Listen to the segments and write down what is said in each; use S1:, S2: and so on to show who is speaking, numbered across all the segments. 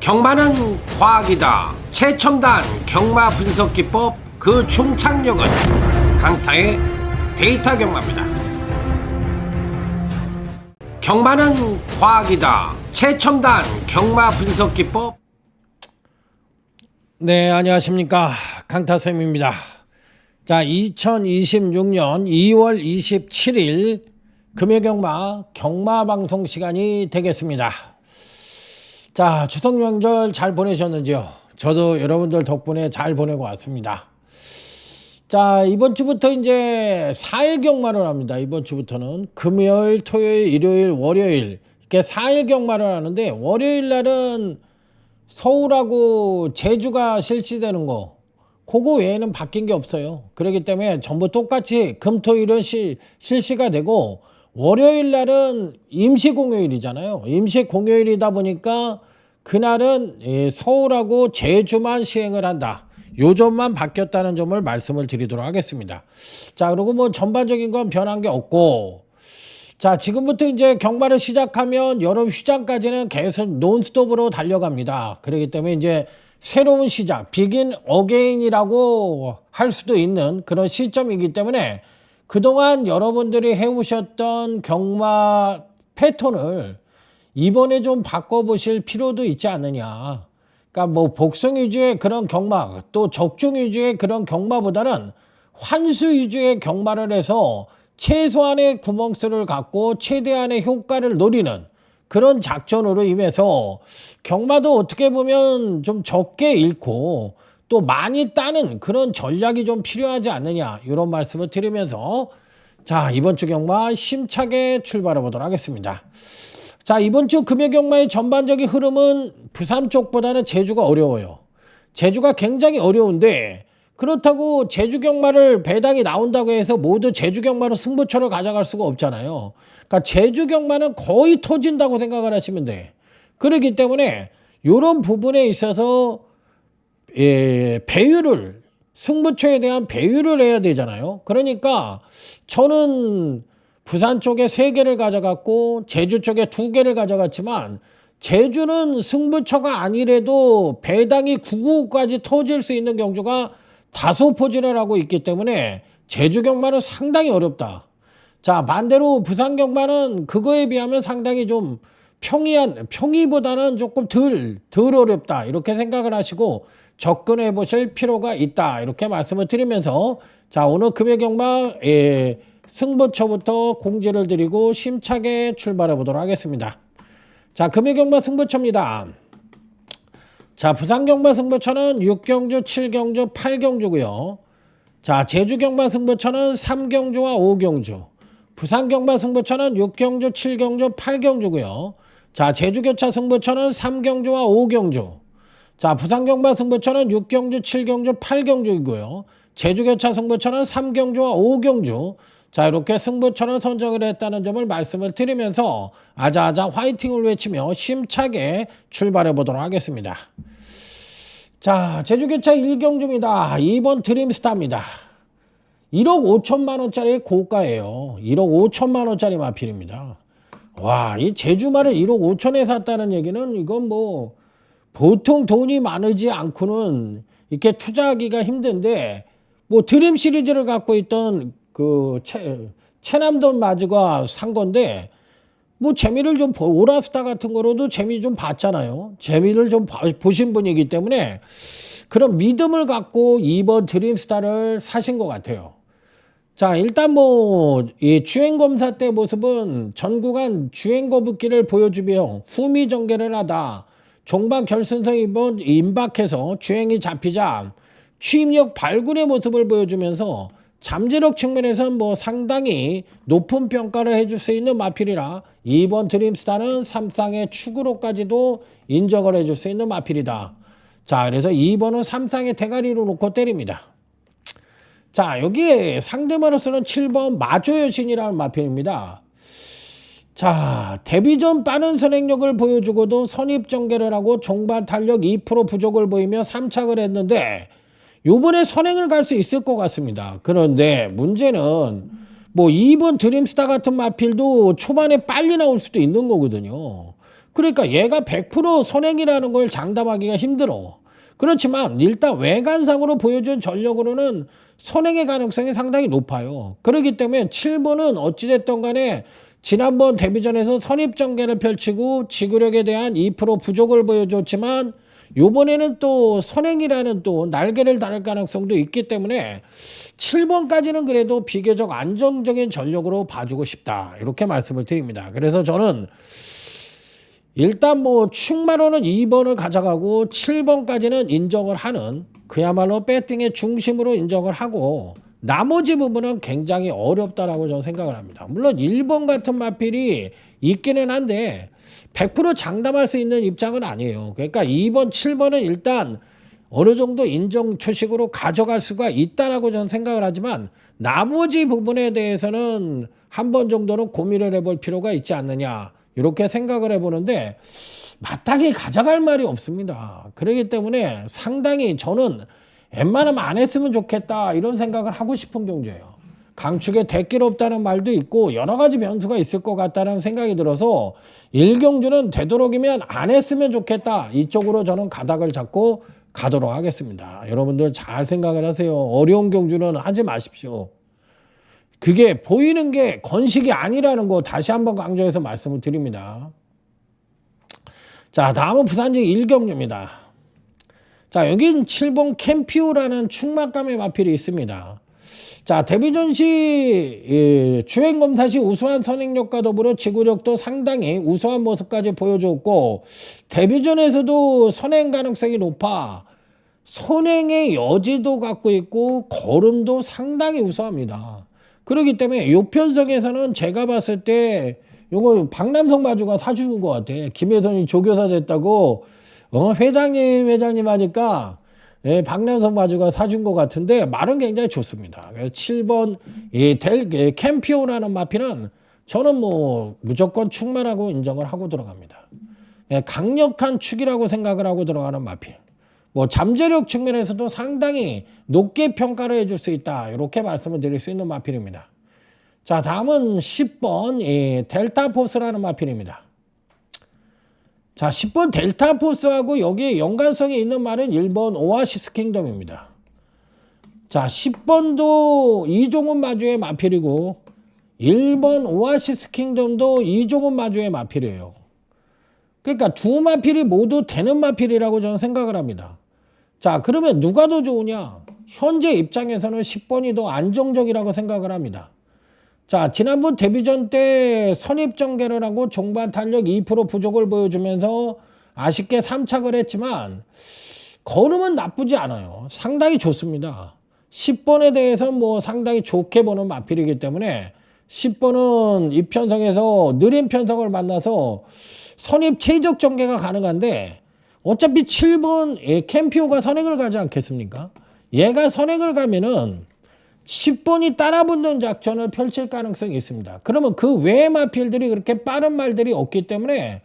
S1: 경마는 과학이다. 최첨단 경마 분석 기법 그 총착력은 강타의 데이터 경마입니다. 경마는 과학이다. 최첨단 경마 분석 기법.
S2: 네, 안녕하십니까. 강타쌤입니다. 자, 2026년 2월 27일 금요경마 경마방송 시간이 되겠습니다. 자, 추석 명절 잘 보내셨는지요? 저도 여러분들 덕분에 잘 보내고 왔습니다. 자, 이번 주부터 이제 4일 경마를 합니다. 이번 주부터는 금요일, 토요일, 일요일, 월요일 이렇게 4일 경마를 하는데, 월요일 날은 서울하고 제주가 실시되는 거, 그거 외에는 바뀐 게 없어요. 그렇기 때문에 전부 똑같이 금토일은 실시가 되고, 월요일 날은 임시 공휴일이잖아요. 임시 공휴일이다 보니까 그날은 서울하고 제주만 시행을 한다. 요 점만 바뀌었다는 점을 말씀을 드리도록 하겠습니다. 자, 그리고 뭐 전반적인 건 변한 게 없고, 자, 지금부터 이제 경마를 시작하면 여름 휴장까지는 계속 논스톱으로 달려갑니다. 그렇기 때문에 이제 새로운 시작, 비긴 어게인이라고 할 수도 있는 그런 시점이기 때문에 그동안 여러분들이 해오셨던 경마 패턴을 이번에 좀 바꿔보실 필요도 있지 않느냐. 그러니까 뭐 복승 위주의 그런 경마, 또 적중 위주의 그런 경마보다는 환수 위주의 경마를 해서 최소한의 구멍수를 갖고 최대한의 효과를 노리는 그런 작전으로 임해서 경마도 어떻게 보면 좀 적게 잃고 또 많이 따는 그런 전략이 좀 필요하지 않느냐, 이런 말씀을 드리면서 자, 이번 주 경마 힘차게 출발해 보도록 하겠습니다. 자, 이번 주 금요 경마의 전반적인 흐름은 부산 쪽보다는 제주가 어려워요. 제주가 굉장히 어려운데, 그렇다고 제주 경마를 배당이 나온다고 해서 모두 제주 경마로 승부처를 가져갈 수가 없잖아요. 그러니까 제주 경마는 거의 터진다고 생각을 하시면 돼. 그렇기 때문에 이런 부분에 있어서 배율을, 승부처에 대한 배율을 해야 되잖아요. 그러니까 저는 부산 쪽에 3개를 가져갔고 제주 쪽에 2개를 가져갔지만, 제주는 승부처가 아니래도 배당이 9구까지 터질 수 있는 경주가 5포진을 하고 있기 때문에 제주 경마는 상당히 어렵다. 자, 반대로 부산 경마는 그거에 비하면 상당히 좀 평이보다는 조금 덜 어렵다, 이렇게 생각을 하시고 접근해 보실 필요가 있다, 이렇게 말씀을 드리면서 자, 오늘 금요 경마 승부처부터 공지를 드리고 힘차게 출발해 보도록 하겠습니다. 자, 금요 경마 승부처입니다. 자, 부산 경마 승부처는 6경주, 7경주, 8경주고요. 자, 제주 경마 승부처는 3경주와 5경주. 부산 경마 승부처는 6경주, 7경주, 8경주고요. 자, 제주 교차 승부처는 3경주와 5경주. 자, 부산 경마 승부처는 6경주, 7경주, 8경주이고요. 제주 교차 승부처는 3경주와 5경주. 자, 이렇게 승부처는 선정을 했다는 점을 말씀을 드리면서 아자아자 화이팅을 외치며 힘차게 출발해 보도록 하겠습니다. 자, 제주교차 1경주입니다. 2번 드림스타입니다. 1억 5천만 원짜리 고가예요. 1억 5천만 원짜리 마필입니다. 와, 이 제주말을 1억 5천에 샀다는 얘기는 이건 뭐 보통 돈이 많으지 않고는 이렇게 투자하기가 힘든데, 뭐 드림 시리즈를 갖고 있던 그 체남돈 마즈가 산 건데, 뭐 재미를 좀 오라스타 같은 거로도 재미 좀 봤잖아요. 재미를 좀 보신 분이기 때문에 그런 믿음을 갖고 2번 드림스타를 사신 것 같아요. 자, 일단 뭐 이 주행검사 때 모습은 전 구간 주행 거북기를 보여주며 후미전개를 하다 종박 결승선 임박해서 주행이 잡히자 추임력 발군의 모습을 보여주면서 잠재력 측면에서는 뭐 상당히 높은 평가를 해줄 수 있는 마필이라 2번 드림스타는 3쌍의 축으로까지도 인정을 해줄 수 있는 마필이다. 자, 그래서 2번은 3쌍의 대가리로 놓고 때립니다. 자, 여기에 상대마로서는 7번 마조여신이라는 마필입니다. 자, 데뷔전 빠른 선행력을 보여주고도 선입전개를 하고 종반 탄력 2% 부족을 보이며 3착을 했는데 요번에 선행을 갈 수 있을 것 같습니다. 그런데 문제는 뭐 2번 드림스타 같은 마필도 초반에 빨리 나올 수도 있는 거거든요. 그러니까 얘가 100% 선행이라는 걸 장담하기가 힘들어. 그렇지만 일단 외관상으로 보여준 전력으로는 선행의 가능성이 상당히 높아요. 그렇기 때문에 7번은 어찌됐든 간에 지난번 데뷔전에서 선입전개를 펼치고 지구력에 대한 2% 부족을 보여줬지만 요번에는 또 선행이라는 또 날개를 달을 가능성도 있기 때문에 7번까지는 그래도 비교적 안정적인 전력으로 봐주고 싶다. 이렇게 말씀을 드립니다. 그래서 저는 일단 뭐 충마로는 2번을 가져가고 7번까지는 인정을 하는 그야말로 배팅의 중심으로 인정을 하고 나머지 부분은 굉장히 어렵다라고 저는 생각을 합니다. 물론 1번 같은 마필이 있기는 한데 100% 장담할 수 있는 입장은 아니에요. 그러니까 2번, 7번은 일단 어느 정도 인정 초식으로 가져갈 수가 있다라고 저는 생각을 하지만 나머지 부분에 대해서는 한 번 정도는 고민을 해볼 필요가 있지 않느냐 이렇게 생각을 해보는데 마땅히 가져갈 말이 없습니다. 그렇기 때문에 상당히 저는 웬만하면 안 했으면 좋겠다 이런 생각을 하고 싶은 경주예요. 강축에 대길 없다는 말도 있고 여러 가지 변수가 있을 것 같다는 생각이 들어서 1경주는 되도록이면 안 했으면 좋겠다. 이쪽으로 저는 가닥을 잡고 가도록 하겠습니다. 여러분들 잘 생각을 하세요. 어려운 경주는 하지 마십시오. 그게 보이는 게 건식이 아니라는 거 다시 한번 강조해서 말씀을 드립니다. 자, 다음은 부산직 1경주입니다. 자, 여긴 7번 캠피오라는 충만감의 마필이 있습니다. 자, 데뷔전 시 주행검사 시 우수한 선행력과 더불어 지구력도 상당히 우수한 모습까지 보여줬고 데뷔전에서도 선행 가능성이 높아 선행의 여지도 갖고 있고 걸음도 상당히 우수합니다. 그렇기 때문에 이 편성에서는 제가 봤을 때 요거 박남성 마주가 사주는 것 같아. 김혜선이 조교사 됐다고 회장님 하니까 예, 박남성 마주가 사준 것 같은데 말은 굉장히 좋습니다. 그래서 7번 캠피오라는 마피는 저는 뭐 무조건 축만하고 인정을 하고 들어갑니다. 예, 강력한 축이라고 생각을 하고 들어가는 마피. 뭐 잠재력 측면에서도 상당히 높게 평가를 해줄 수 있다. 이렇게 말씀을 드릴 수 있는 마필입니다. 자, 다음은 10번 델타포스라는 마필입니다. 자, 10번 델타포스하고 여기에 연관성이 있는 말은 1번 오아시스 킹덤입니다. 자, 10번도 이종훈 마주의 마필이고 1번 오아시스 킹덤도 이종훈 마주의 마필이에요. 그러니까 두 마필이 모두 되는 마필이라고 저는 생각을 합니다. 자, 그러면 누가 더 좋으냐? 현재 입장에서는 10번이 더 안정적이라고 생각을 합니다. 자, 지난번 데뷔전 때 선입전개를 하고 종반 탄력 2% 부족을 보여주면서 아쉽게 3착을 했지만 걸음은 나쁘지 않아요. 상당히 좋습니다. 10번에 대해서 뭐 상당히 좋게 보는 마필이기 때문에 10번은 이 편성에서 느린 편성을 만나서 선입 최적 전개가 가능한데 어차피 7번 캠피오가 선행을 가지 않겠습니까? 얘가 선행을 가면은 10번이 따라붙는 작전을 펼칠 가능성이 있습니다. 그러면 그 외의 마필들이 그렇게 빠른 말들이 없기 때문에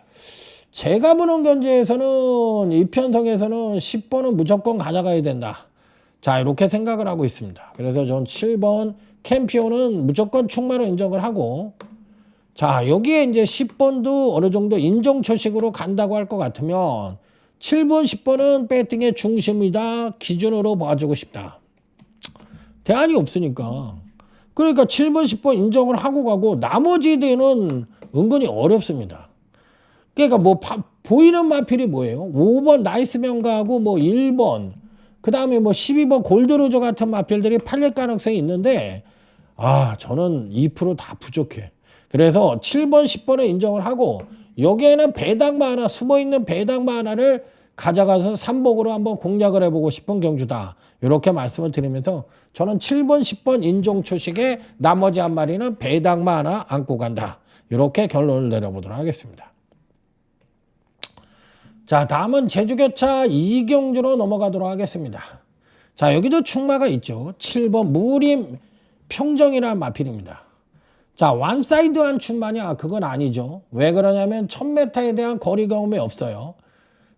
S2: 제가 보는 견제에서는 이 편성에서는 10번은 무조건 가져가야 된다. 자, 이렇게 생각을 하고 있습니다. 그래서 전 7번 캠피오는 무조건 충만으로 인정을 하고 자, 여기에 이제 10번도 어느 정도 인정초식으로 간다고 할 것 같으면 7번, 10번은 배팅의 중심이다. 기준으로 봐주고 싶다. 대안이 없으니까. 그러니까 7번, 10번 인정을 하고 가고 나머지 데는 은근히 어렵습니다. 그러니까 뭐 보이는 마필이 뭐예요? 5번 나이스 명가하고 뭐 1번 그 다음에 뭐 12번 골드로저 같은 마필들이 팔릴 가능성이 있는데 저는 2%다 부족해. 그래서 7번, 10번을 인정을 하고 여기에는 배당마 하나 숨어있는 배당마 하나를 가져가서 3복으로 한번 공략을 해보고 싶은 경주다. 이렇게 말씀을 드리면서 저는 7번, 10번 인정초식에 나머지 한 마리는 배당마 하나 안고 간다. 이렇게 결론을 내려보도록 하겠습니다. 자, 다음은 제주교차 2경주로 넘어가도록 하겠습니다. 자, 여기도 충마가 있죠. 7번 무림 평정이라는 마필입니다. 자, 원사이드한 충마냐? 그건 아니죠. 왜 그러냐면 1000m에 대한 거리 경험이 없어요.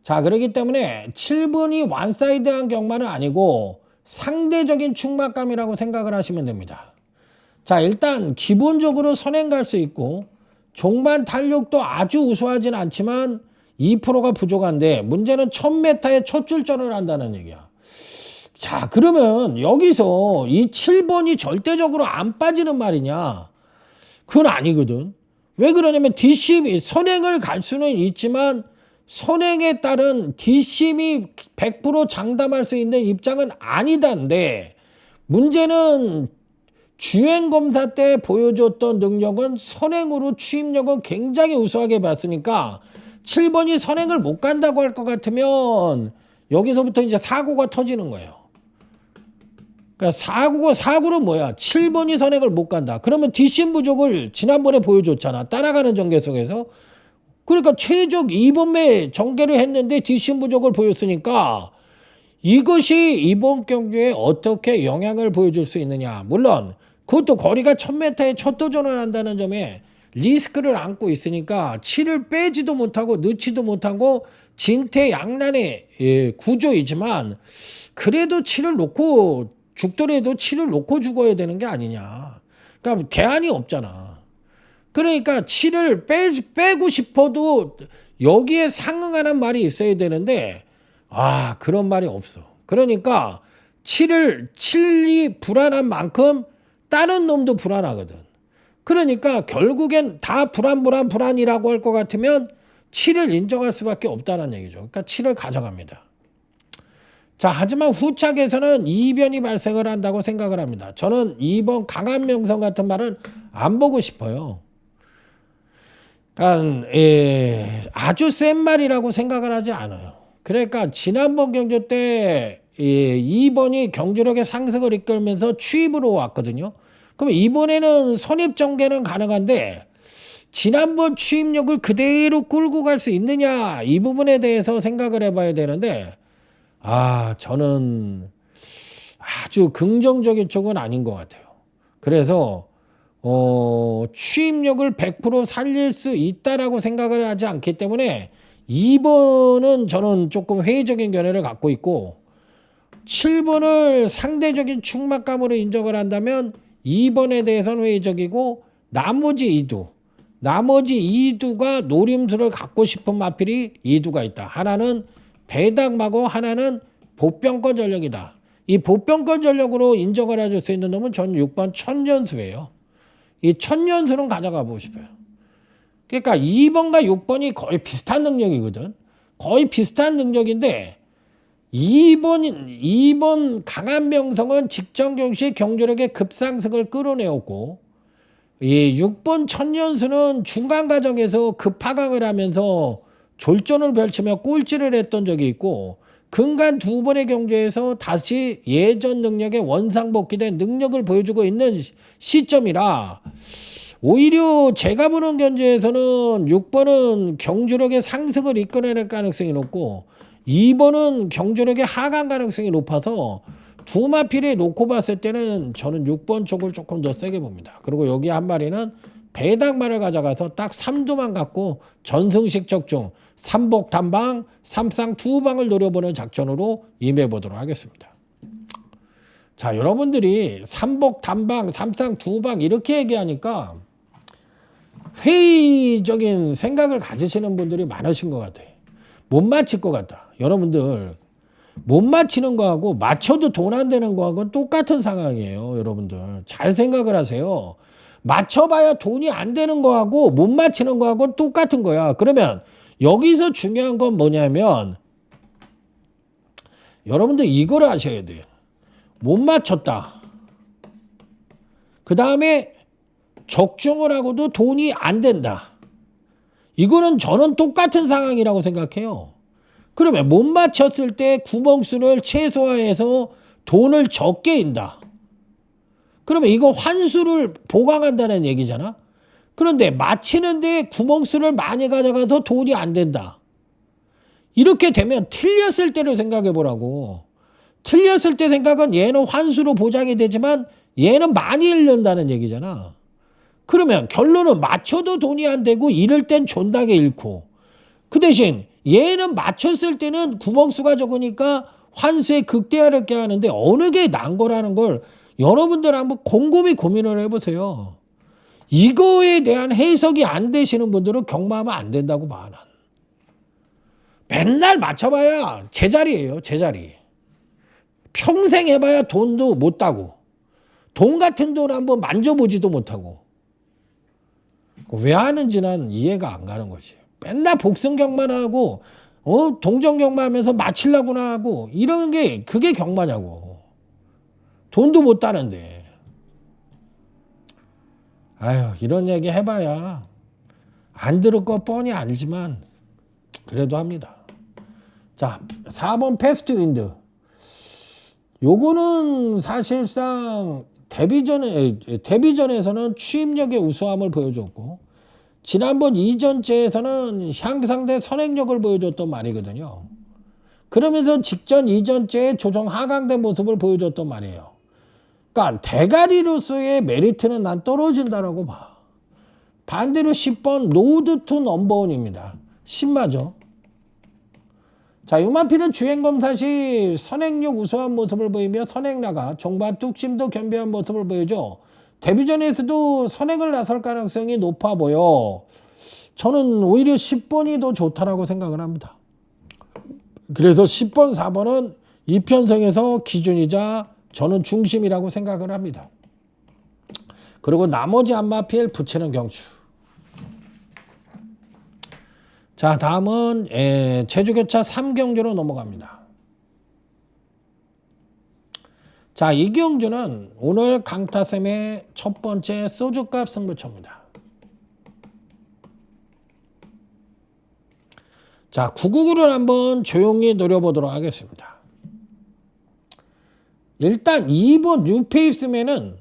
S2: 자, 그렇기 때문에 7번이 원사이드한 경마는 아니고 상대적인 충마감이라고 생각을 하시면 됩니다. 자, 일단 기본적으로 선행 갈 수 있고 종반 탄력도 아주 우수하진 않지만 2%가 부족한데 문제는 1000m에 첫 출전을 한다는 얘기야. 자, 그러면 여기서 이 7번이 절대적으로 안 빠지는 말이냐? 그건 아니거든. 왜 그러냐면 뒷심이 선행을 갈 수는 있지만 선행에 따른 뒷심이 100% 장담할 수 있는 입장은 아니다인데, 문제는 주행검사 때 보여줬던 능력은 선행으로 취입력은 굉장히 우수하게 봤으니까 7번이 선행을 못 간다고 할 것 같으면 여기서부터 이제 사고가 터지는 거예요. 그러니까 사고는 뭐야? 7번이 선행을 못 간다. 그러면 뒷심 부족을 지난번에 보여줬잖아. 따라가는 전개 속에서. 그러니까 최적 2번매 전개를 했는데 뒷심 부족을 보였으니까 이것이 이번 경주에 어떻게 영향을 보여줄 수 있느냐. 물론 그것도 거리가 1000m에 첫 도전을 한다는 점에 리스크를 안고 있으니까 7을 빼지도 못하고 넣지도 못하고 진퇴양난의 구조이지만, 그래도 7을 놓고 죽더라도 7을 놓고 죽어야 되는 게 아니냐. 그러니까 대안이 없잖아. 그러니까 7을 빼고 싶어도 여기에 상응하는 말이 있어야 되는데 그런 말이 없어. 그러니까 7이 불안한 만큼 다른 놈도 불안하거든. 그러니까 결국엔 다 불안이라고 할 것 같으면 7을 인정할 수밖에 없다는 얘기죠. 그러니까 7을 가져갑니다. 자, 하지만 후착에서는 이변이 발생을 한다고 생각을 합니다. 저는 2번 강한 명성 같은 말은 안 보고 싶어요. 그러니까 아주 센 말이라고 생각을 하지 않아요. 그러니까 지난번 경주 때 2번이 경주력의 상승을 이끌면서 취입으로 왔거든요. 그럼 이번에는 선입 전개는 가능한데 지난번 취입력을 그대로 끌고 갈 수 있느냐, 이 부분에 대해서 생각을 해봐야 되는데 저는 아주 긍정적인 쪽은 아닌 것 같아요. 그래서 취입력을 100% 살릴 수 있다라고 생각을 하지 않기 때문에 2번은 저는 조금 회의적인 견해를 갖고 있고, 7번을 상대적인 충막감으로 인정을 한다면 2번에 대해서는 회의적이고, 나머지 2두가 노림수를 갖고 싶은 마필이 2두가 있다. 하나는 배당마고 하나는 보병권 전력이다. 이 보병권 전력으로 인정을 해줄 수 있는 놈은 전 6번 천년수예요. 이 천년수는 가져가 보고 싶어요. 그러니까 2번과 6번이 거의 비슷한 능력이거든. 거의 비슷한 능력인데 2번 강한 명성은 직전 경시에 경주력의 급상승을 끌어내었고, 이 6번 천년수는 중간 과정에서 급하강을 하면서 졸전을 펼치며 꼴찌를 했던 적이 있고, 근간 두 번의 경주에서 다시 예전 능력의 원상복귀된 능력을 보여주고 있는 시점이라, 오히려 제가 보는 경주에서는 6번은 경주력의 상승을 이끌어낼 가능성이 높고 2번은 경주력의 하강 가능성이 높아서 두 마필에 놓고 봤을 때는 저는 6번 쪽을 조금 더 세게 봅니다. 그리고 여기 한 마리는 배당만을 가져가서 딱 3두만 갖고 전승식 적중 3복 단방 3쌍 2방을 노려보는 작전으로 임해보도록 하겠습니다. 자, 여러분들이 3복 단방 3쌍 2방 이렇게 얘기하니까 회의적인 생각을 가지시는 분들이 많으신 것 같아요. 못 맞힐 것 같다. 여러분들 못 맞히는 거하고 맞춰도 돈 안 되는 거하고는 똑같은 상황이에요. 여러분들 잘 생각을 하세요. 맞춰봐야 돈이 안 되는 거하고 못 맞히는 거하고는 똑같은 거야. 그러면 여기서 중요한 건 뭐냐면 여러분들 이걸 아셔야 돼요. 못 맞췄다. 그 다음에 적중을 하고도 돈이 안 된다. 이거는 저는 똑같은 상황이라고 생각해요. 그러면 못 맞췄을 때 구멍수를 최소화해서 돈을 적게 인다. 그러면 이거 환수를 보강한다는 얘기잖아. 그런데 맞히는데 구멍수를 많이 가져가서 돈이 안 된다. 이렇게 되면 틀렸을 때를 생각해 보라고. 틀렸을 때 생각은 얘는 환수로 보장이 되지만 얘는 많이 잃는다는 얘기잖아. 그러면 결론은 맞춰도 돈이 안 되고 잃을 땐 존나게 잃고, 그 대신 얘는 맞췄을 때는 구멍수가 적으니까 환수에 극대화를 껴하는데 어느 게 난 거라는 걸 여러분들 한번 곰곰이 고민을 해보세요. 이거에 대한 해석이 안 되시는 분들은 경마하면 안 된다고 봐. 난. 맨날 맞춰봐야 제자리예요. 제자리. 평생 해봐야 돈도 못 따고 돈 같은 돈 한번 만져보지도 못하고 왜 하는지 난 이해가 안 가는 거지. 맨날 복승경만 하고 동정경만 하면서 맞히려고나 하고 이런 게 그게 경마냐고. 돈도 못 따는데. 아유 이런 얘기 해봐야 안 들을 거 뻔히 알지만 그래도 합니다. 자 4번 패스트윈드. 요거는 사실상 데뷔전에서는 추임력의 우수함을 보여줬고 지난번 이전째에서는 향상된 선행력을 보여줬던 말이거든요. 그러면서 직전 이전째에 조정 하강된 모습을 보여줬던 말이에요. 그러니까 대가리로서의 메리트는 난 떨어진다라고 봐. 반대로 10번 로드 투 넘버원입니다. 10마죠. 자, 요마피는 주행검사 시 선행력 우수한 모습을 보이며 선행라가 종바 뚝심도 겸비한 모습을 보여줘 데뷔전에서도 선행을 나설 가능성이 높아 보여. 저는 오히려 10번이 더 좋다라고 생각을 합니다. 그래서 10번, 4번은 이편성에서 기준이자 저는 중심이라고 생각을 합니다. 그리고 나머지 안마필 붙이는 경추. 자, 다음은 제주교차 3경주로 넘어갑니다. 자, 이 경주는 오늘 강타쌤의 첫 번째 소주값 승부처입니다. 자, 999를 한번 조용히 노려보도록 하겠습니다. 일단 2번 뉴페이스맨은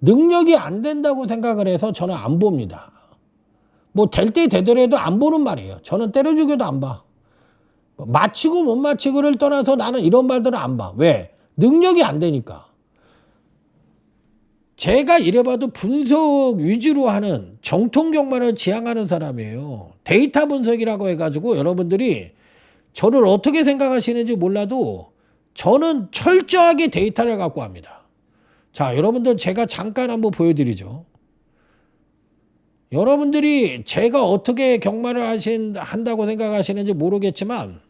S2: 능력이 안 된다고 생각을 해서 저는 안 봅니다. 뭐 될 때 되더라도 안 보는 말이에요. 저는 때려주기도 안 봐. 맞히고 못 맞히고를 떠나서 나는 이런 말들은 안 봐. 왜? 능력이 안 되니까. 제가 이래봐도 분석 위주로 하는 정통 경마를 지향하는 사람이에요. 데이터 분석이라고 해가지고 여러분들이 저를 어떻게 생각하시는지 몰라도 저는 철저하게 데이터를 갖고 합니다. 자, 여러분들 제가 잠깐 한번 보여드리죠. 여러분들이 제가 어떻게 경마를 한다고 생각하시는지 모르겠지만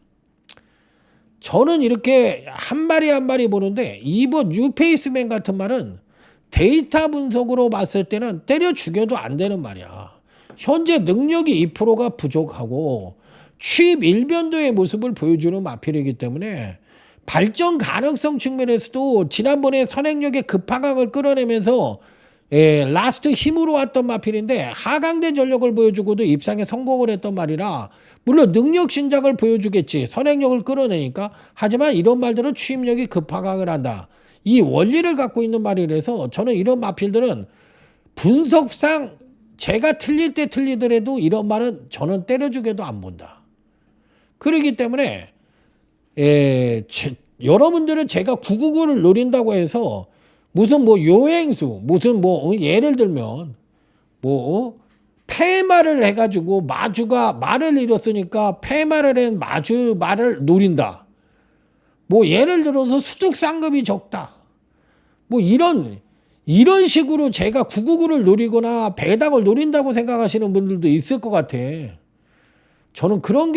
S2: 저는 이렇게 한 마리 한 마리 보는데 이번 뉴페이스맨 같은 말은 데이터 분석으로 봤을 때는 때려 죽여도 안 되는 말이야. 현재 능력이 2%가 부족하고 취입 일변도의 모습을 보여주는 마필이기 때문에 발전 가능성 측면에서도 지난번에 선행력의 급하강을 끌어내면서 라스트 힘으로 왔던 마필인데 하강된 전력을 보여주고도 입상에 성공을 했던 말이라 물론 능력 신작을 보여주겠지. 선행력을 끌어내니까. 하지만 이런 말들은 취입력이 급하강을 한다. 이 원리를 갖고 있는 말이라서 저는 이런 마필들은 분석상 제가 틀릴 때 틀리더라도 이런 말은 저는 때려주게도 안 본다. 그렇기 때문에 여러분들은 제가 999를 노린다고 해서 무슨 뭐 요행수 무슨 뭐 예를 들면 뭐 폐말을 해가지고 마주가 말을 잃었으니까 폐말을 한 마주 말을 노린다. 뭐 예를 들어서 수득 상급이 적다. 뭐 이런 식으로 제가 999를 노리거나 배당을 노린다고 생각하시는 분들도 있을 것 같아. 저는 그런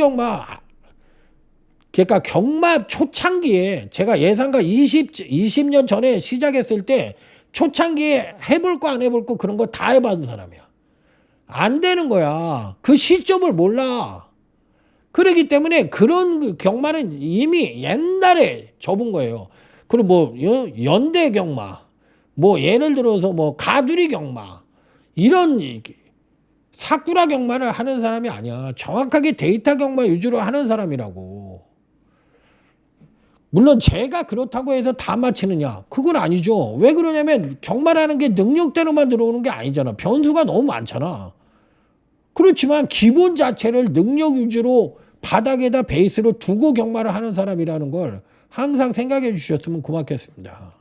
S2: 그러니까 경마 초창기에 제가 예상가 20년 전에 시작했을 때 초창기에 해볼 거 안 해볼 거 그런 거 다 해봤는 사람이야. 안 되는 거야. 그 시점을 몰라. 그렇기 때문에 그런 경마는 이미 옛날에 접은 거예요. 그리고 뭐 연대 경마, 뭐 예를 들어서 뭐 가두리 경마 이런 사쿠라 경마를 하는 사람이 아니야. 정확하게 데이터 경마 위주로 하는 사람이라고. 물론 제가 그렇다고 해서 다 맞히느냐? 그건 아니죠. 왜 그러냐면 경마라는 게 능력대로만 들어오는 게 아니잖아. 변수가 너무 많잖아. 그렇지만 기본 자체를 능력 위주로 바닥에다 베이스로 두고 경마를 하는 사람이라는 걸 항상 생각해 주셨으면 고맙겠습니다.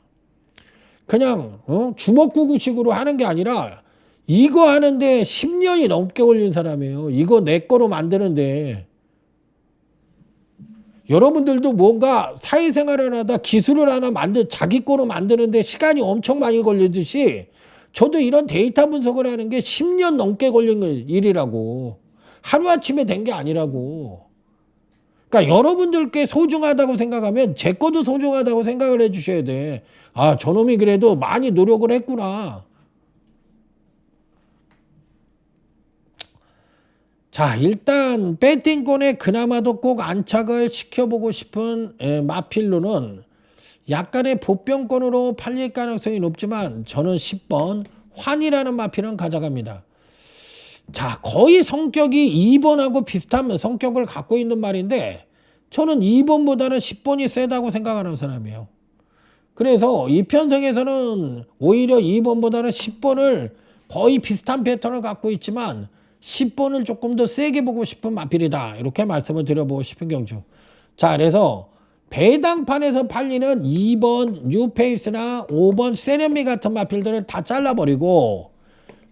S2: 그냥 주먹구구식으로 하는 게 아니라 이거 하는데 10년이 넘게 걸린 사람이에요. 이거 내 거로 만드는데 여러분들도 뭔가 사회생활을 하다 기술을 하나 자기 거로 만드는데 시간이 엄청 많이 걸리듯이 저도 이런 데이터 분석을 하는 게 10년 넘게 걸린 일이라고. 하루아침에 된 게 아니라고. 그러니까 여러분들께 소중하다고 생각하면 제 것도 소중하다고 생각을 해주셔야 돼. 아, 저놈이 그래도 많이 노력을 했구나. 자, 일단 배팅권에 그나마도 꼭 안착을 시켜보고 싶은 마필로는 약간의 보병권으로 팔릴 가능성이 높지만 저는 10번 환이라는 마필은 가져갑니다. 자, 거의 성격이 2번하고 비슷한 성격을 갖고 있는 말인데 저는 2번보다는 10번이 세다고 생각하는 사람이에요. 그래서 이 편성에서는 오히려 2번보다는 10번을 거의 비슷한 패턴을 갖고 있지만 10번을 조금 더 세게 보고 싶은 마필이다. 이렇게 말씀을 드려보고 싶은 경주. 자, 그래서 배당판에서 팔리는 2번 뉴페이스나 5번 세련미 같은 마필들을 다 잘라버리고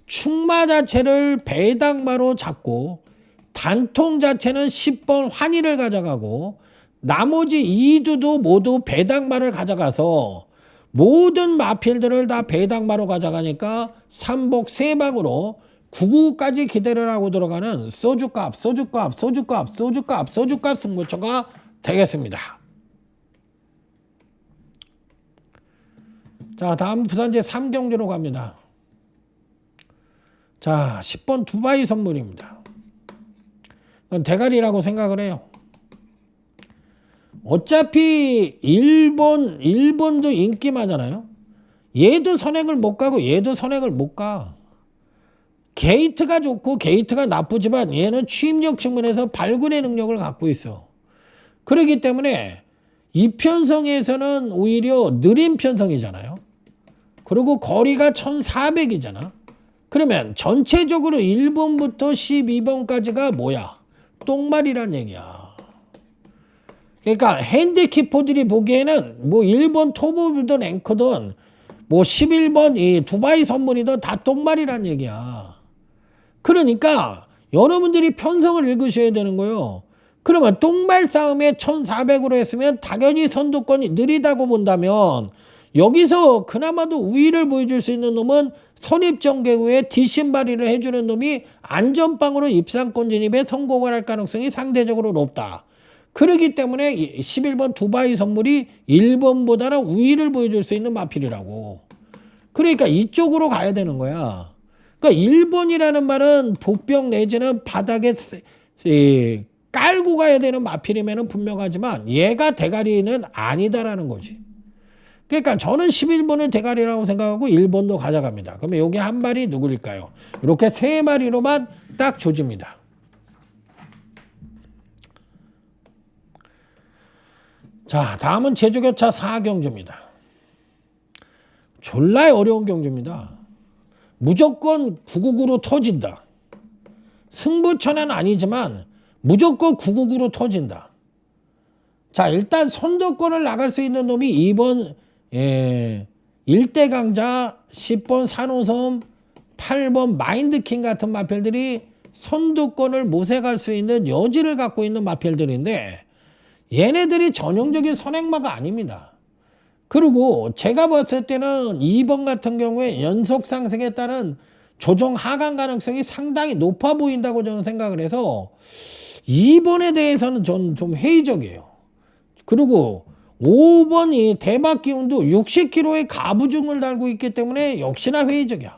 S2: 충마 자체를 배당마로 잡고 단통 자체는 10번 환희를 가져가고 나머지 2두도 모두 배당마를 가져가서 모든 마필들을 다 배당마로 가져가니까 3복 3방으로 99까지 기대를 하고 들어가는 소주값 승부처가 되겠습니다. 자, 다음 부산제 3경주로 갑니다. 자, 10번 두바이 선물입니다. 그건 대가리라고 생각을 해요. 어차피 일본도 인기마잖아요. 얘도 선행을 못 가고 얘도 선행을 못 가. 게이트가 좋고 게이트가 나쁘지만 얘는 취입력 측면에서 발군의 능력을 갖고 있어. 그렇기 때문에 이 편성에서는 오히려 느린 편성이잖아요. 그리고 거리가 1400이잖아. 그러면 전체적으로 1번부터 12번까지가 뭐야? 똥말이란 얘기야. 그러니까 핸디키퍼들이 보기에는 뭐 1번 토보든 앵커든 뭐 11번 이 두바이 선물이든 다 똥말이란 얘기야. 그러니까 여러분들이 편성을 읽으셔야 되는 거예요. 그러면 똥말 싸움에 1400으로 했으면 당연히 선두권이 느리다고 본다면 여기서 그나마도 우위를 보여줄 수 있는 놈은 선입전개 후에 뒷신발이를 해주는 놈이 안전빵으로 입상권 진입에 성공을 할 가능성이 상대적으로 높다. 그렇기 때문에 11번 두바이 선물이 1번보다는 우위를 보여줄 수 있는 마필이라고. 그러니까 이쪽으로 가야 되는 거야. 그러니까 1번이라는 말은 복병 내지는 바닥에 깔고 가야 되는 마필이면 분명하지만 얘가 대가리는 아니다라는 거지. 그러니까 저는 11번을 대가리라고 생각하고 1번도 가져갑니다. 그러면 여기 한 마리 누구일까요? 이렇게 3마리로만 딱 조집니다. 자, 다음은 제주교차 4경주입니다. 졸라 어려운 경주입니다. 무조건 999로 터진다. 승부처는 아니지만 무조건 999로 터진다. 자, 일단 선두권을 나갈 수 있는 놈이 2번 1대 강자, 10번 산호섬, 8번 마인드킹 같은 마필들이 선두권을 모색할 수 있는 여지를 갖고 있는 마필들인데 얘네들이 전형적인 선행마가 아닙니다. 그리고 제가 봤을 때는 2번 같은 경우에 연속 상승에 따른 조정 하강 가능성이 상당히 높아 보인다고 저는 생각을 해서 2번에 대해서는 저는 좀 회의적이에요. 그리고 5번이 대박 기운도 60kg의 가부중을 달고 있기 때문에 역시나 회의적이야.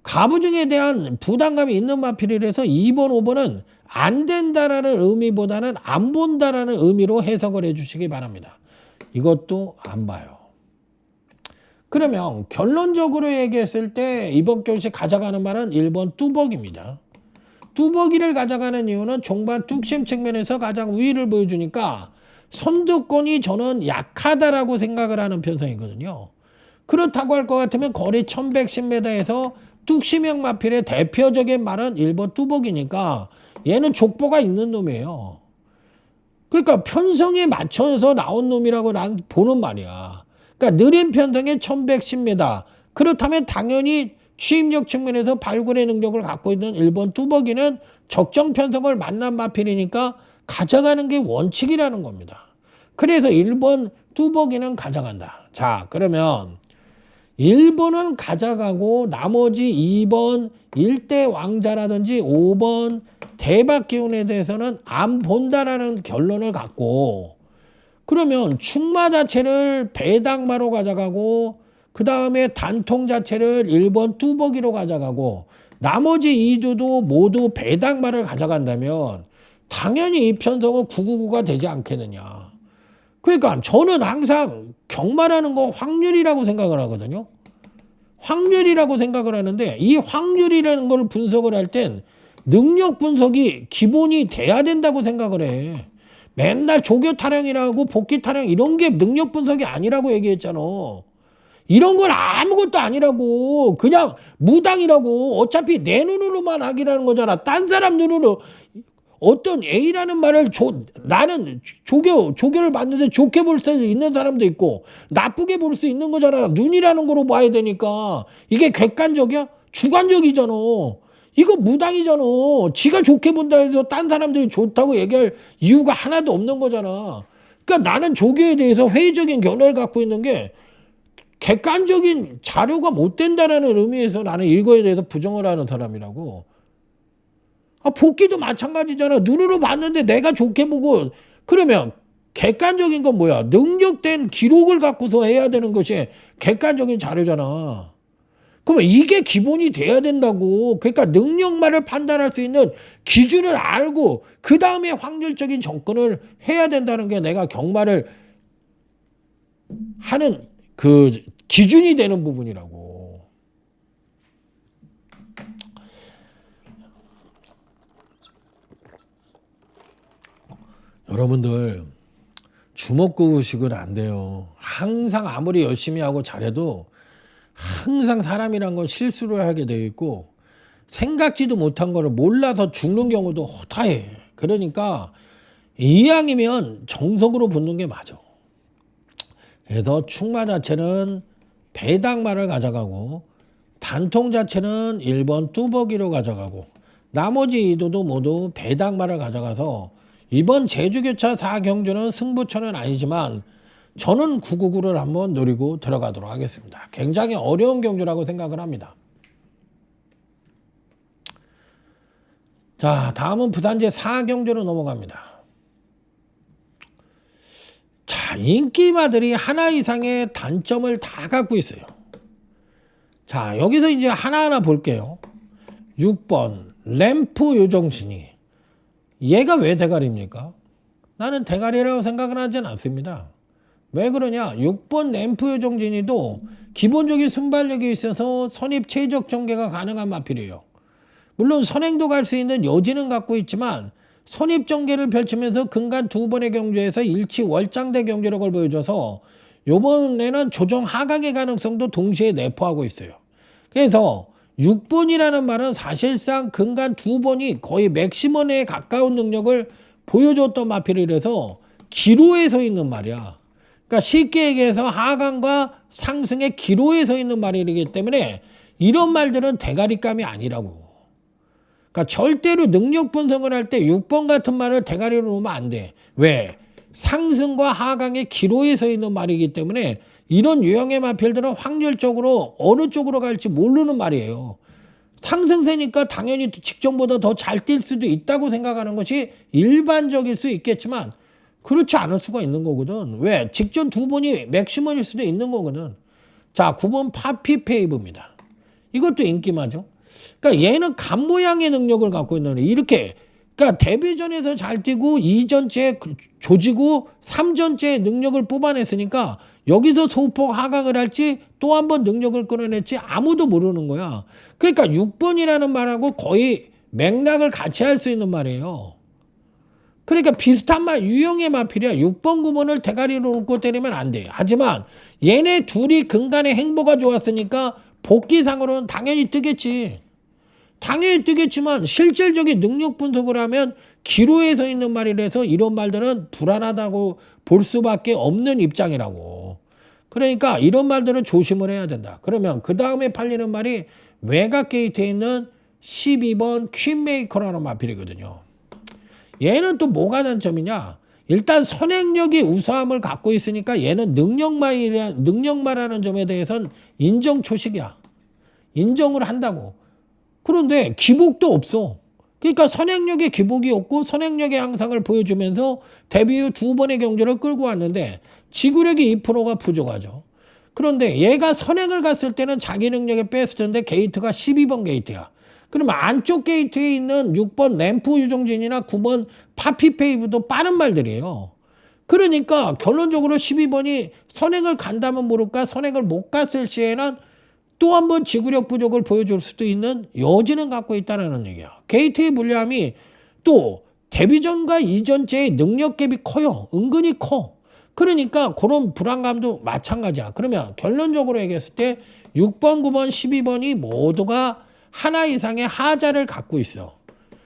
S2: 가부중에 대한 부담감이 있는 마필이라서 2번, 5번은 안 된다라는 의미보다는 안 본다라는 의미로 해석을 해주시기 바랍니다. 이것도 안 봐요. 그러면 결론적으로 얘기했을 때 이번 경시 가져가는 말은 1번 뚜벅입니다. 뚜벅이를 가져가는 이유는 종반 뚝심 측면에서 가장 우위를 보여주니까 선두권이 저는 약하다라고 생각을 하는 편성이거든요. 그렇다고 할 것 같으면 거리 1110m에서 뚝심형 마필의 대표적인 말은 1번 뚜벅이니까 얘는 족보가 있는 놈이에요. 그러니까 편성에 맞춰서 나온 놈이라고 난 보는 말이야. 그러니까 느린 편성에 1110m. 그렇다면 당연히 취입력 측면에서 발굴의 능력을 갖고 있는 1번 뚜벅이는 적정 편성을 만난 마필이니까 가져가는 게 원칙이라는 겁니다. 그래서 1번 뚜벅이는 가져간다. 자, 그러면 1번은 가져가고 나머지 2번 1대 왕자라든지 5번 대박 기운에 대해서는 안 본다라는 결론을 갖고, 그러면 충마 자체를 배당마로 가져가고 그 다음에 단통 자체를 1번 뚜벅이로 가져가고 나머지 2주도 모두 배당마를 가져간다면 당연히 이 편성은 999가 되지 않겠느냐. 그러니까 저는 항상 경마라는 거 확률이라고 생각을 하거든요. 확률이라고 생각을 하는데 이 확률이라는 걸 분석을 할 땐 능력 분석이 기본이 돼야 된다고 생각을 해. 맨날 조교 타령이라고 복귀 타령 이런 게 능력 분석이 아니라고 얘기했잖아. 이런 건 아무것도 아니라고. 그냥 무당이라고. 어차피 내 눈으로만 하기라는 거잖아. 딴 사람 눈으로 어떤 A라는 말을 나는 조교를 봤는데 좋게 볼 수 있는 사람도 있고 나쁘게 볼 수 있는 거잖아. 눈이라는 거로 봐야 되니까. 이게 객관적이야? 주관적이잖아. 이거 무당이잖아. 지가 좋게 본다 해서 딴 사람들이 좋다고 얘기할 이유가 하나도 없는 거잖아. 그러니까 나는 조교에 대해서 회의적인 견해를 갖고 있는 게 객관적인 자료가 못 된다는 의미에서 나는 이거에 대해서 부정을 하는 사람이라고. 복귀도 마찬가지잖아. 눈으로 봤는데 내가 좋게 보고 그러면 객관적인 건 뭐야? 능력된 기록을 갖고서 해야 되는 것이 객관적인 자료잖아. 그러면 이게 기본이 돼야 된다고. 그러니까 능력만을 판단할 수 있는 기준을 알고 그 다음에 확률적인 접근을 해야 된다는 게 내가 경마를 하는 그 기준이 되는 부분이라고. 여러분들 주먹구구식은 안 돼요. 항상 아무리 열심히 하고 잘해도 항상 사람이란 건 실수를 하게 되어 있고 생각지도 못한 거를 몰라서 죽는 경우도 허다해. 그러니까 이왕이면 정석으로 붙는 게 맞아. 그래서 충마 자체는 배당마를 가져가고 단통 자체는 1번 뚜벅이로 가져가고 나머지 2도도 모두 배당마를 가져가서 이번 제주교차 4경주는 승부처는 아니지만 저는 999를 한번 노리고 들어가도록 하겠습니다. 굉장히 어려운 경주라고 생각을 합니다. 자, 다음은 부산제 4경주로 넘어갑니다. 자, 인기마들이 하나 이상의 단점을 다 갖고 있어요. 자, 여기서 이제 하나하나 볼게요. 6번 램프 요정신이. 얘가 왜 대가리입니까? 나는 대가리라고 생각은 하진 않습니다. 왜 그러냐? 6번 램프 요정진이도 기본적인 순발력이 있어서 선입 최적 전개가 가능한 마필이에요. 물론 선행도 갈 수 있는 여지는 갖고 있지만 선입 전개를 펼치면서 근간 2번의 경주에서 일치 월장대 경주력을 보여줘서 이번에는 조정 하강의 가능성도 동시에 내포하고 있어요. 그래서 6번이라는 말은 사실상 근간 2번이 거의 맥시멈에 가까운 능력을 보여줬던 마필이라서 기로에 서 있는 말이야. 그러니까 쉽게 얘기해서 하강과 상승의 기로에 서 있는 말이기 때문에 이런 말들은 대가리감이 아니라고. 그러니까 절대로 능력 분석을 할 때 6번 같은 말을 대가리로 놓으면 안 돼. 왜? 상승과 하강의 기로에 서 있는 말이기 때문에 이런 유형의 마필들은 확률적으로 어느 쪽으로 갈지 모르는 말이에요. 상승세니까 당연히 직전보다 더 잘 뛸 수도 있다고 생각하는 것이 일반적일 수 있겠지만 그렇지 않을 수가 있는 거거든. 왜? 직전 2번이 맥시멈일 수도 있는 거거든. 자, 9번 파피페이브입니다. 이것도 인기마죠. 그러니까 얘는 간 모양의 능력을 갖고 있는 애. 이렇게 그러니까 데뷔전에서 잘 뛰고 2전째 조지고 3전째 능력을 뽑아냈으니까 여기서 소폭 하강을 할지 또 한 번 능력을 끌어낼지 아무도 모르는 거야. 그러니까 6번이라는 말하고 거의 맥락을 같이 할 수 있는 말이에요. 그러니까 비슷한 말 유형의 마필이야. 6번 9번을 대가리로 놓고 때리면 안 돼. 하지만 얘네 둘이 근간에 행보가 좋았으니까 복귀상으로는 당연히 뜨겠지. 당연히 뜨겠지만 실질적인 능력 분석을 하면 기로에 서 있는 말이라서 이런 말들은 불안하다고 볼 수밖에 없는 입장이라고. 그러니까 이런 말들은 조심을 해야 된다. 그러면 그 다음에 팔리는 말이 외곽 게이트에 있는 12번 퀸메이커라는 마필이거든요. 얘는 또 뭐가 단점이냐? 일단 선행력이 우수함을 갖고 있으니까 얘는 능력마라는 점에 대해서는 인정 초식이야. 인정을 한다고. 그런데 기복도 없어. 그러니까 선행력의 기복이 없고 선행력의 향상을 보여주면서 데뷔 후 2번의 경주를 끌고 왔는데 지구력이 2%가 부족하죠. 그런데 얘가 선행을 갔을 때는 자기 능력의 베스트인데 게이트가 12번 게이트야. 그러면 안쪽 게이트에 있는 6번 램프 유정진이나 9번 파피페이브도 빠른 말들이에요. 그러니까 결론적으로 12번이 선행을 간다면 모를까 선행을 못 갔을 시에는 또 한 번 지구력 부족을 보여줄 수도 있는 여지는 갖고 있다는 얘기야. 게이트의 불리함이 또 데뷔전과 이전째의 능력 갭이 커요. 은근히 커. 그러니까 그런 불안감도 마찬가지야. 그러면 결론적으로 얘기했을 때 6번, 9번, 12번이 모두가 하나 이상의 하자를 갖고 있어.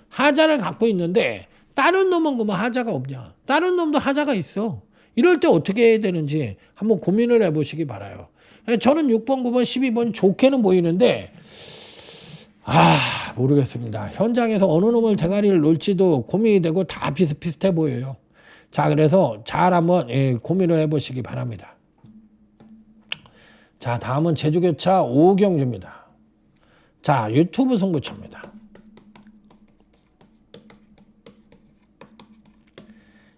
S2: 하자를 갖고 있는데 다른 놈은 그러면 하자가 없냐. 다른 놈도 하자가 있어. 이럴 때 어떻게 해야 되는지 한번 고민을 해보시기 바라요. 저는 6번, 9번, 12번 좋게는 보이는데 모르겠습니다. 현장에서 어느 놈을 대가리를 놓을지도 고민이 되고 다 비슷비슷해 보여요. 자, 그래서 잘 한번 고민을 해보시기 바랍니다. 자, 다음은 제주교차 5경주입니다. 자, 유튜브 승부처입니다.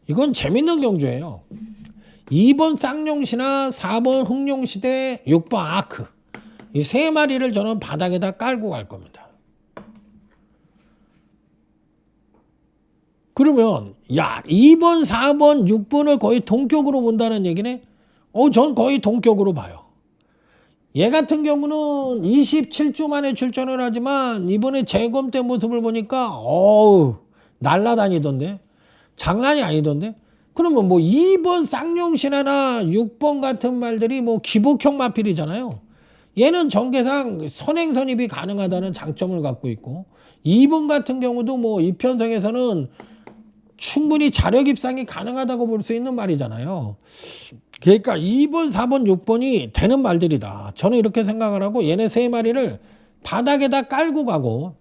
S2: 이건 재밌는 경주예요. 2번 쌍용시나 4번 흥룡시대 6번 아크 이 세 마리를 저는 바닥에다 깔고 갈 겁니다. 그러면 2번 4번 6번을 거의 동격으로 본다는 얘기네. 전 거의 동격으로 봐요. 얘 같은 경우는 27주 만에 출전을 하지만 이번에 재검 때 모습을 보니까 날라다니던데 장난이 아니던데. 그러면 뭐 2번 쌍용신하나 6번 같은 말들이 뭐 기복형 마필이잖아요. 얘는 전개상 선행 선입이 가능하다는 장점을 갖고 있고 2번 같은 경우도 뭐 이편성에서는 충분히 자력 입상이 가능하다고 볼 수 있는 말이잖아요. 그러니까 2번, 4번, 6번이 되는 말들이다. 저는 이렇게 생각을 하고 얘네 세 마리를 바닥에다 깔고 가고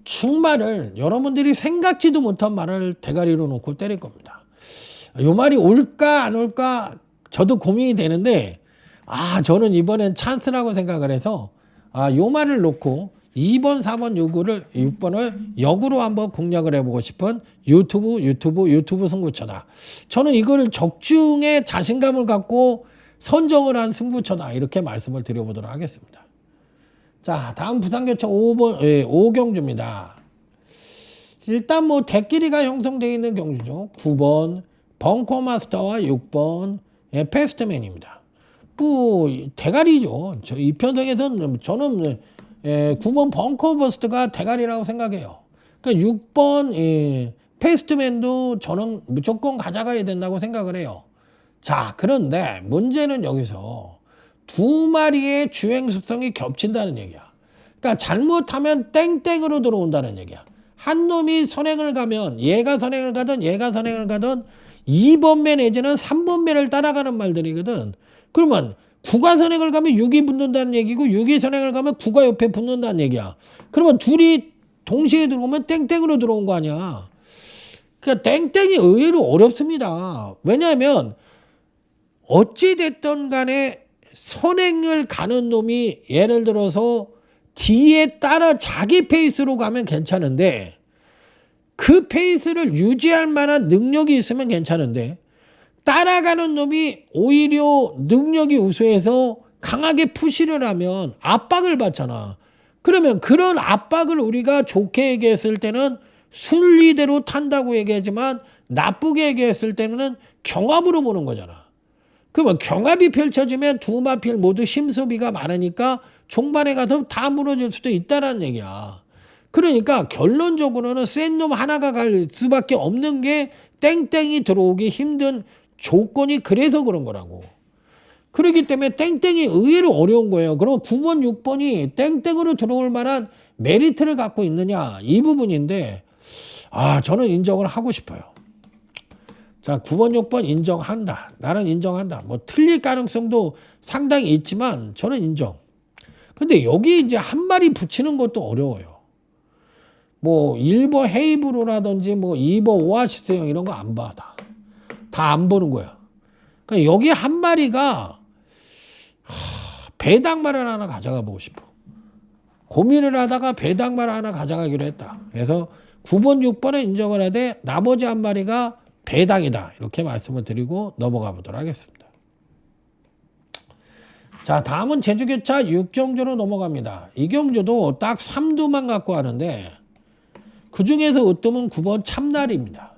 S2: 충말을 여러분들이 생각지도 못한 말을 대가리로 놓고 때릴 겁니다. 요 말이 올까 안 올까 저도 고민이 되는데 저는 이번엔 찬스라고 생각을 해서 요 말을 놓고 2번, 4번, 6번을 역으로 한번 공략을 해보고 싶은 유튜브 승부처다. 저는 이거를 적중에 자신감을 갖고 선정을 한 승부처다. 이렇게 말씀을 드려보도록 하겠습니다. 자, 다음 부산교차 5경주입니다. 일단 뭐 대끼리가 형성되어 있는 경주죠. 9번 벙커마스터와 6번 패스트맨입니다. 뭐 대가리죠. 이 편성에서는 저는 9번 벙커버스트가 대가리라고 생각해요. 그러니까 6번 패스트맨도 저는 무조건 가져가야 된다고 생각을 해요. 자, 그런데 문제는 여기서 두 마리의 주행 습성이 겹친다는 얘기야. 그러니까 잘못하면 땡땡으로 들어온다는 얘기야. 한 놈이 선행을 가면 얘가 선행을 가든 2번매 내지는 3번매를 따라가는 말들이거든. 그러면 9가 선행을 가면 6이 붙는다는 얘기고 6이 선행을 가면 9가 옆에 붙는다는 얘기야. 그러면 둘이 동시에 들어오면 땡땡으로 들어온 거 아니야. 그러니까 땡땡이 의외로 어렵습니다. 왜냐하면 어찌됐든 간에 선행을 가는 놈이 예를 들어서 뒤에 따라 자기 페이스로 가면 괜찮은데 그 페이스를 유지할 만한 능력이 있으면 괜찮은데 따라가는 놈이 오히려 능력이 우수해서 강하게 푸시를 하면 압박을 받잖아. 그러면 그런 압박을 우리가 좋게 얘기했을 때는 순리대로 탄다고 얘기하지만 나쁘게 얘기했을 때는 경합으로 보는 거잖아. 그러면 경합이 펼쳐지면 두 마필 모두 힘소비가 많으니까 종반에 가서 다 무너질 수도 있다는 얘기야. 그러니까 결론적으로는 센 놈 하나가 갈 수밖에 없는 게 땡땡이 들어오기 힘든 조건이 그래서 그런 거라고. 그렇기 때문에 땡땡이 의외로 어려운 거예요. 그럼 9번, 6번이 땡땡으로 들어올 만한 메리트를 갖고 있느냐 이 부분인데 저는 인정을 하고 싶어요. 자, 9번, 6번 인정한다. 나는 인정한다. 뭐 틀릴 가능성도 상당히 있지만 저는 인정. 근데 여기 이제 한 마리 붙이는 것도 어려워요. 뭐 1번 헤이브로라든지 뭐 2번 오아시스형 이런 거 안 봐. 다 안 보는 거야. 그러니까 여기 한 마리가 배당말을 하나 가져가 보고 싶어. 고민을 하다가 배당마를 하나 가져가기로 했다. 그래서 9번, 6번에 인정을 하되 나머지 한 마리가 배당이다. 이렇게 말씀을 드리고 넘어가 보도록 하겠습니다. 자, 다음은 제주교차 6경주로 넘어갑니다. 이 경주도 딱 3두만 갖고 하는데 그 중에서 으뜸은 9번 참나리입니다.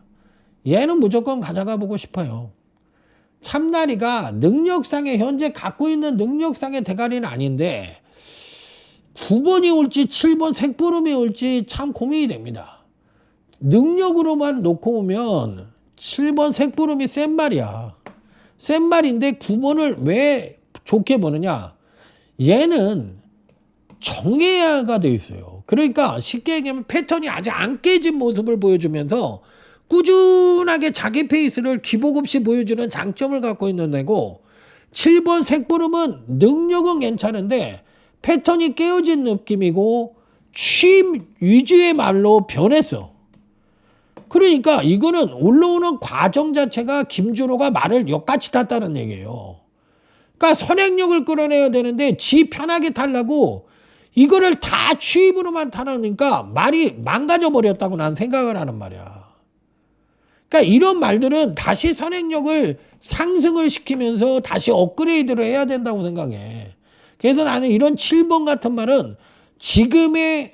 S2: 얘는 무조건 가져가 보고 싶어요. 참나리가 능력상에 현재 갖고 있는 능력상의 대가리는 아닌데 9번이 올지 7번 색보름이 올지 참 고민이 됩니다. 능력으로만 놓고 보면 7번 색보름이 센 말이야. 센 말인데 9번을 왜 좋게 보느냐. 얘는 정해야가 되어 있어요. 그러니까 쉽게 얘기하면 패턴이 아직 안 깨진 모습을 보여주면서 꾸준하게 자기 페이스를 기복 없이 보여주는 장점을 갖고 있는 애고 7번 색보름은 능력은 괜찮은데 패턴이 깨어진 느낌이고 취임 위주의 말로 변했어. 그러니까 이거는 올라오는 과정 자체가 김준호가 말을 역같이 탔다는 얘기예요. 그러니까 선행력을 끌어내야 되는데 지 편하게 타려고 이거를 다 취입으로만 타놓으니까 말이 망가져 버렸다고 난 생각을 하는 말이야. 그러니까 이런 말들은 다시 선행력을 상승을 시키면서 다시 업그레이드를 해야 된다고 생각해. 그래서 나는 이런 7번 같은 말은 지금의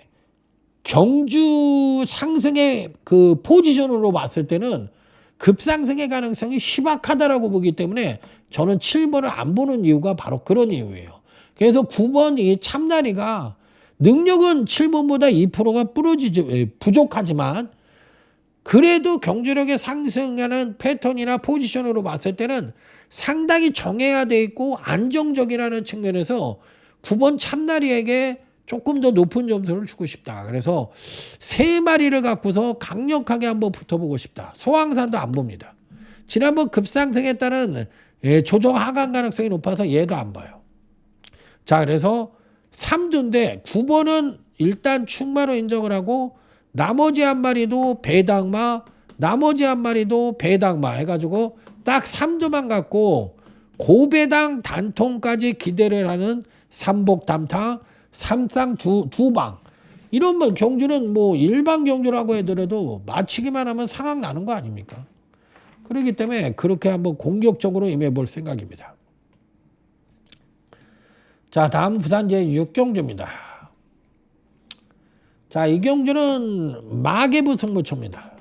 S2: 경주 상승의 그 포지션으로 봤을 때는 급상승의 가능성이 희박하다라고 보기 때문에 저는 7번을 안 보는 이유가 바로 그런 이유예요. 그래서 9번이 참나리가 능력은 7번보다 2%가 부족하지만 그래도 경주력에 상승하는 패턴이나 포지션으로 봤을 때는 상당히 정해야 돼 있고 안정적이라는 측면에서 9번 참나리에게 조금 더 높은 점수를 주고 싶다. 그래서 3마리를 갖고서 강력하게 한번 붙어보고 싶다. 소왕산도 안 봅니다. 지난번 급상승했다는 조정 하강 가능성이 높아서 얘도 안 봐요. 자, 그래서 3두인데 9번은 일단 충마로 인정을 하고 나머지 한 마리도 배당마, 나머지 한 마리도 배당마 해가지고 딱 3두만 갖고 고배당 단통까지 기대를 하는 삼복담타, 삼상 두 방. 이런 뭐 경주는 뭐 일반 경주라고 해더라도 마치기만 하면 상황 나는 거 아닙니까? 그렇기 때문에 그렇게 한번 공격적으로 임해볼 생각입니다. 자, 다음 부산제 6경주입니다. 자, 이 경주는 마계부 승부처입니다.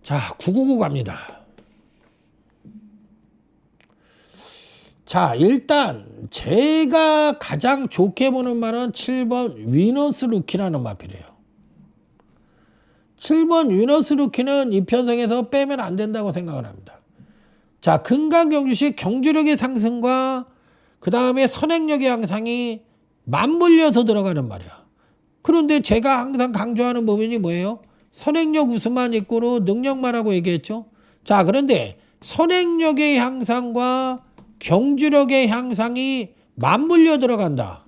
S2: 자, 999 갑니다. 자, 일단 제가 가장 좋게 보는 말은 7번 위너스 루키라는 마필이에요. 7번 위너스 루키는 이 편성에서 빼면 안 된다고 생각을 합니다. 자, 금강경주시 경주력의 상승과 그 다음에 선행력의 향상이 맞물려서 들어가는 말이야. 그런데 제가 항상 강조하는 부분이 뭐예요? 선행력 우수만 있고로 능력만 하고 얘기했죠. 자, 그런데 선행력의 향상과 경주력의 향상이 맞물려 들어간다.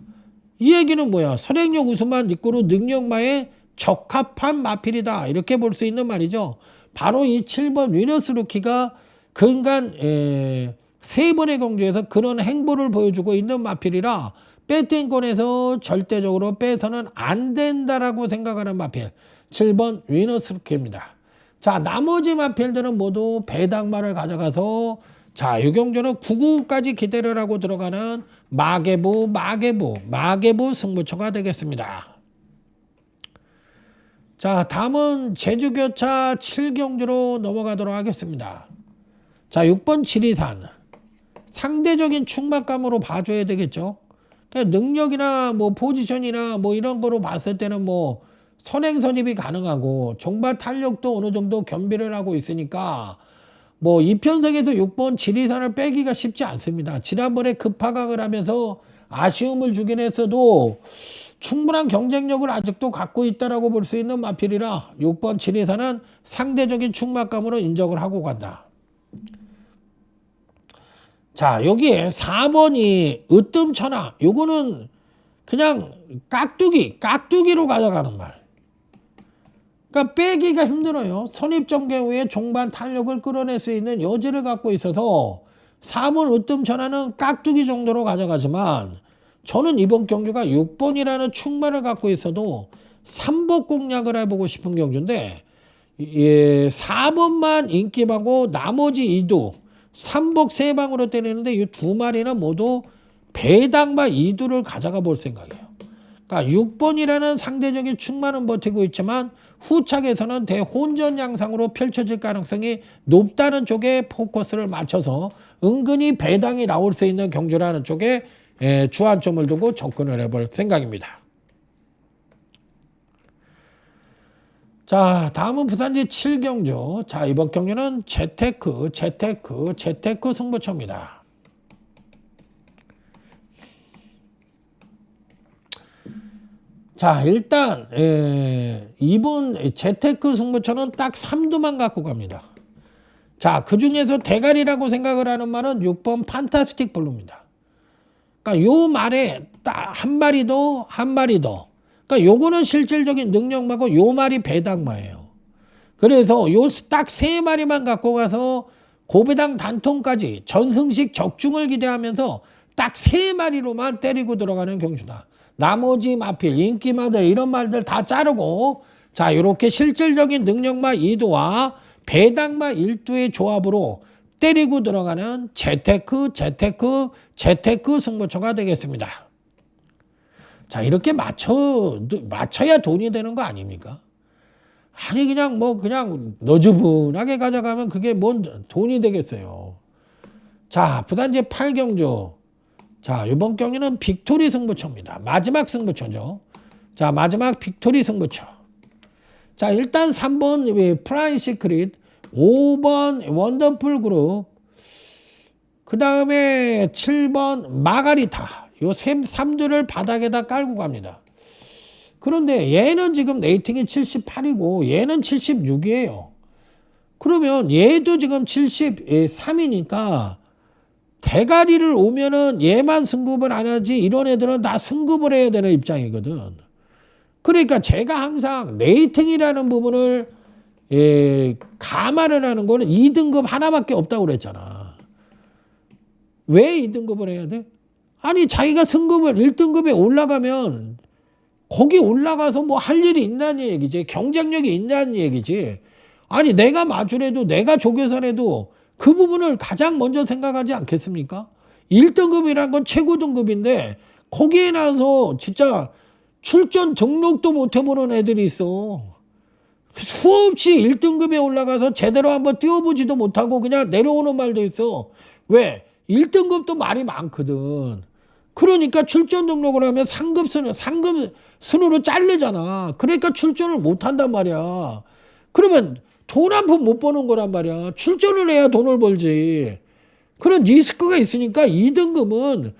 S2: 이 얘기는 뭐야? 선행력 우수만 있고로 능력만에 적합한 마필이다. 이렇게 볼 수 있는 말이죠. 바로 이 7번 위너스 루키가 근간 3번의 경주에서 그런 행보를 보여주고 있는 마필이라 배팅권에서 절대적으로 빼서는 안 된다라고 생각하는 마필 7번 위너스 루키입니다. 자, 나머지 마필들은 모두 배당마를 가져가서 자, 이 경주는 99까지 기대를 하고 들어가는 마계부 승부처가 되겠습니다. 자, 다음은 제주교차 7경주로 넘어가도록 하겠습니다. 자, 6번 지리산. 상대적인 충만감으로 봐줘야 되겠죠. 그러니까 능력이나 뭐 포지션이나 뭐 이런 거로 봤을 때는 뭐 선행 선입이 가능하고 종발 탄력도 어느 정도 겸비를 하고 있으니까 뭐 이 편성에서 6번 지리산을 빼기가 쉽지 않습니다. 지난번에 급하강을 하면서 아쉬움을 주긴 했어도 충분한 경쟁력을 아직도 갖고 있다라고 볼 수 있는 마필이라 6번 지리산은 상대적인 충만감으로 인정을 하고 간다. 자, 여기에 4번이 으뜸천하. 요거는 그냥 깍두기로 가져가는 말. 그러니까 빼기가 힘들어요. 선입전개 후에 종반 탄력을 끌어낼 수 있는 여지를 갖고 있어서 4번 으뜸 전화는 깍두기 정도로 가져가지만 저는 이번 경주가 6번이라는 충만을 갖고 있어도 3번 공략을 해보고 싶은 경주인데 4번만 인기하고 나머지 2두 3복 3방으로 때리는데 이 두 마리는 모두 배당마 2두를 가져가 볼 생각이에요. 그러니까 6번이라는 상대적인 충만은 버티고 있지만 후착에서는 대혼전 양상으로 펼쳐질 가능성이 높다는 쪽에 포커스를 맞춰서 은근히 배당이 나올 수 있는 경주라는 쪽에 주안점을 두고 접근을 해볼 생각입니다. 자, 다음은 부산지 7경주. 자, 이번 경주는 재테크 승부처입니다. 자, 일단 이번 재테크 승부처는 딱 3두만 갖고 갑니다. 자, 그 중에서 대가리라고 생각을 하는 말은 6번 판타스틱 블루입니다. 그러니까 요 말에 딱 한 마리 더. 그러니까 요거는 실질적인 능력마고 요 말이 배당마예요. 그래서 요 딱 3마리만 갖고 가서 고배당 단통까지 전승식 적중을 기대하면서 딱 3마리로만 때리고 들어가는 경주다. 나머지 마필, 인기마들 이런 말들 다 자르고 자, 요렇게 실질적인 능력마 2두와 배당마 1두의 조합으로 때리고 들어가는 재테크 승부처가 되겠습니다. 자, 이렇게 맞춰야 돈이 되는 거 아닙니까? 아니, 그냥 너즈분하게 가져가면 그게 뭔 돈이 되겠어요. 자, 부산지 8경주. 자, 이번 경기는 빅토리 승부처입니다. 마지막 승부처죠. 자, 마지막 빅토리 승부처. 자, 일단 3번 프라이 시크릿, 5번 원더풀 그룹, 그 다음에 7번 마가리타. 요 3두를 바닥에다 깔고 갑니다. 그런데 얘는 지금 레이팅이 78이고 얘는 76이에요. 그러면 얘도 지금 73이니까 대가리를 오면은 얘만 승급을 안 하지 이런 애들은 다 승급을 해야 되는 입장이거든. 그러니까 제가 항상 레이팅이라는 부분을 감안을 하는 거는 2등급 하나밖에 없다고 그랬잖아. 왜 2등급을 해야 돼? 아니, 자기가 승급을 1등급에 올라가면 거기 올라가서 뭐 할 일이 있다는 얘기지. 경쟁력이 있다는 얘기지. 아니, 내가 마주래도 내가 조교사래도 그 부분을 가장 먼저 생각하지 않겠습니까? 1등급이란 건 최고 등급인데 거기에 나서 진짜 출전 등록도 못 해보는 애들이 있어. 수없이 1등급에 올라가서 제대로 한번 뛰어보지도 못하고 그냥 내려오는 말도 있어. 왜? 1등급도 말이 많거든. 그러니까 출전 등록을 하면 상급 순으로 자르잖아. 그러니까 출전을 못한단 말이야. 그러면 돈 한 푼 못 버는 거란 말이야. 출전을 해야 돈을 벌지. 그런 리스크가 있으니까 2등급은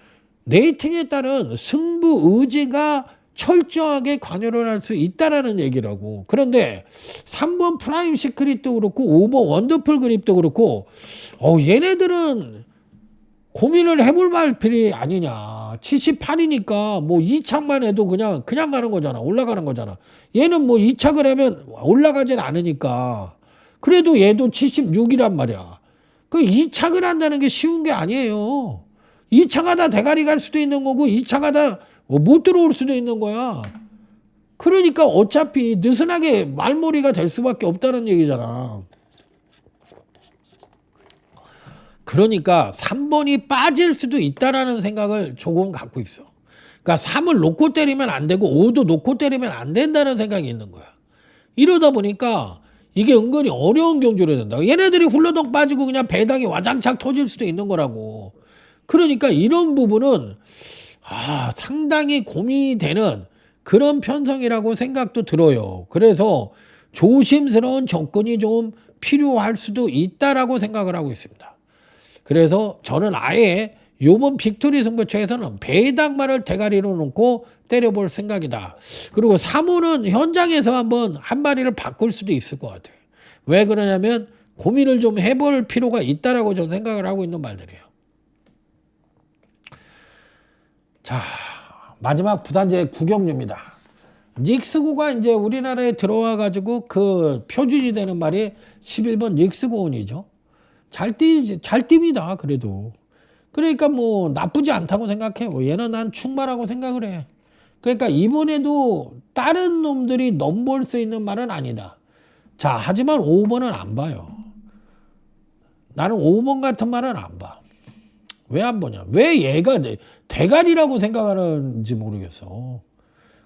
S2: 레이팅에 따른 승부 의지가 철저하게 관여를 할 수 있다라는 얘기라고. 그런데 3번 프라임 시크릿도 그렇고 5번 원더풀 그립도 그렇고 얘네들은 고민을 해볼 말필이 아니냐. 78이니까 뭐 2착만 해도 그냥 가는 거잖아. 올라가는 거잖아. 얘는 뭐 2착을 하면 올라가진 않으니까. 그래도 얘도 76이란 말이야. 그 2착을 한다는 게 쉬운 게 아니에요. 2착하다 대가리 갈 수도 있는 거고 2착하다 못 들어올 수도 있는 거야. 그러니까 어차피 느슨하게 말몰이가 될 수밖에 없다는 얘기잖아. 그러니까 3번이 빠질 수도 있다라는 생각을 조금 갖고 있어. 그러니까 3을 놓고 때리면 안 되고 5도 놓고 때리면 안 된다는 생각이 있는 거야. 이러다 보니까 이게 은근히 어려운 경주를 된다. 얘네들이 훌러덩 빠지고 그냥 배당이 와장창 터질 수도 있는 거라고. 그러니까 이런 부분은 상당히 고민이 되는 그런 편성이라고 생각도 들어요. 그래서 조심스러운 접근이 좀 필요할 수도 있다라고 생각을 하고 있습니다. 그래서 저는 아예 요번 빅토리 승부처에서는 배당만을 대가리로 놓고 때려볼 생각이다. 그리고 3호는 현장에서 한번 한 마리를 바꿀 수도 있을 것 같아요. 왜 그러냐면 고민을 좀 해볼 필요가 있다라고 저는 생각을 하고 있는 말들이에요. 자, 마지막 부산제 구경주입니다. 닉스고가 이제 우리나라에 들어와 가지고 그 표준이 되는 말이 11번 닉스고온이죠. 잘 뜁니다. 그래도. 그러니까 뭐 나쁘지 않다고 생각해요. 얘는 난 충만하고 생각을 해. 그러니까 이번에도 다른 놈들이 넘볼 수 있는 말은 아니다. 자, 하지만 5번은 안 봐요. 나는 5번 같은 말은 안 봐. 왜 안 보냐? 왜 얘가 대가리라고 생각하는지 모르겠어.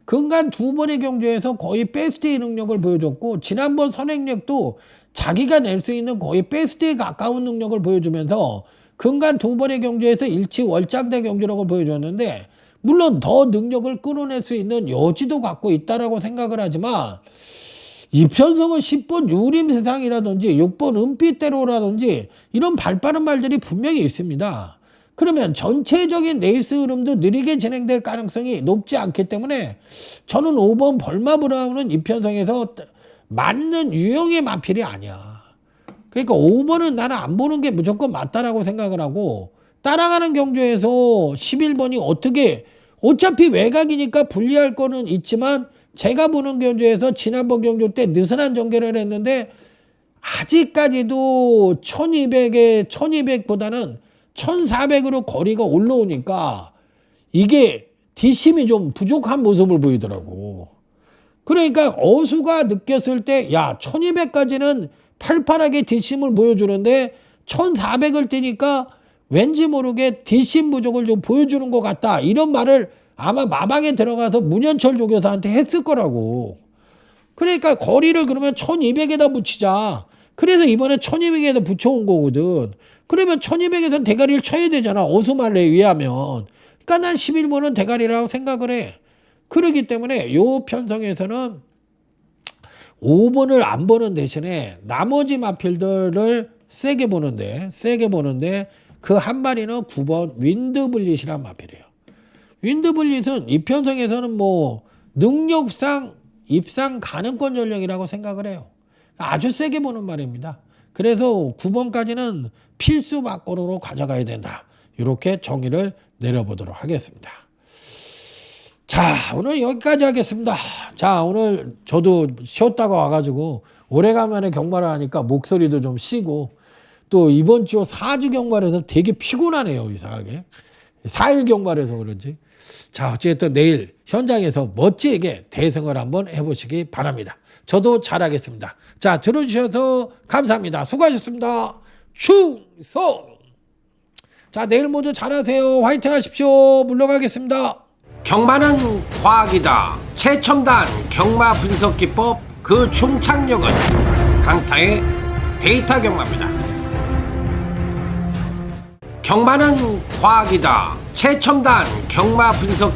S2: 근간 두 번의 경주에서 거의 베스트의 능력을 보여줬고, 지난번 선행력도 자기가 낼 수 있는 거의 베스트에 가까운 능력을 보여주면서 근간 두 번의 경주에서 일치월장대 경주력을 보여줬는데, 물론 더 능력을 끌어낼 수 있는 여지도 갖고 있다라고 생각을 하지만, 이편성은 10번 유림세상이라든지 6번 은빛대로라든지 이런 발빠른 말들이 분명히 있습니다. 그러면 전체적인 레이스 흐름도 느리게 진행될 가능성이 높지 않기 때문에 저는 5번 벌마브라운은 이편성에서 맞는 유형의 마필이 아니야. 그러니까 5번은 나는 안 보는 게 무조건 맞다라고 생각을 하고, 따라가는 경주에서 11번이 어차피 외곽이니까 불리할 거는 있지만, 제가 보는 경주에서 지난번 경주 때 느슨한 전개를 했는데 아직까지도 1200보다는 1400으로 거리가 올라오니까 이게 뒷심이 좀 부족한 모습을 보이더라고. 그러니까 어수가 느꼈을 때 야, 1200까지는 팔팔하게 뒷심을 보여주는데 1400을 뛰니까 왠지 모르게 뒷심 부족을 좀 보여주는 것 같다, 이런 말을 아마 마방에 들어가서 문현철 조교사한테 했을 거라고. 그러니까 거리를 그러면 1200에다 붙이자. 그래서 이번에 1200에다 붙여온 거거든. 그러면 1200에서 대가리를 쳐야 되잖아, 어수말레에 의하면. 그러니까 난 11번은 대가리라고 생각을 해. 그러기 때문에 요 편성에서는 5번을 안 보는 대신에 나머지 마필들을 세게 보는데 그 한 마리는 9번 윈드블릿이란 마필이에요. 윈드블릿은 이 편성에서는 뭐 능력상 입상 가능권 전력이라고 생각을 해요. 아주 세게 보는 말입니다. 그래서 9번까지는 필수 막걸으로 가져가야 된다, 이렇게 정의를 내려보도록 하겠습니다. 자, 오늘 여기까지 하겠습니다. 자, 오늘 저도 쉬었다가 와가지고 오래간만에 경마를 하니까 목소리도 좀 쉬고, 또 이번 주 4주 경마에서 되게 피곤하네요, 이상하게. 4일 경마에서 그런지. 자, 어쨌든 내일 현장에서 멋지게 대승을 한번 해보시기 바랍니다. 저도 잘하겠습니다. 자, 들어주셔서 감사합니다. 수고하셨습니다. 충성! 자, 내일 모두 잘하세요. 화이팅 하십시오. 물러가겠습니다.
S1: 경마는 과학이다. 최첨단 경마 분석 기법, 그 총착력은 강타의 데이터 경마입니다. 경마는 과학이다. 최첨단 경마 분석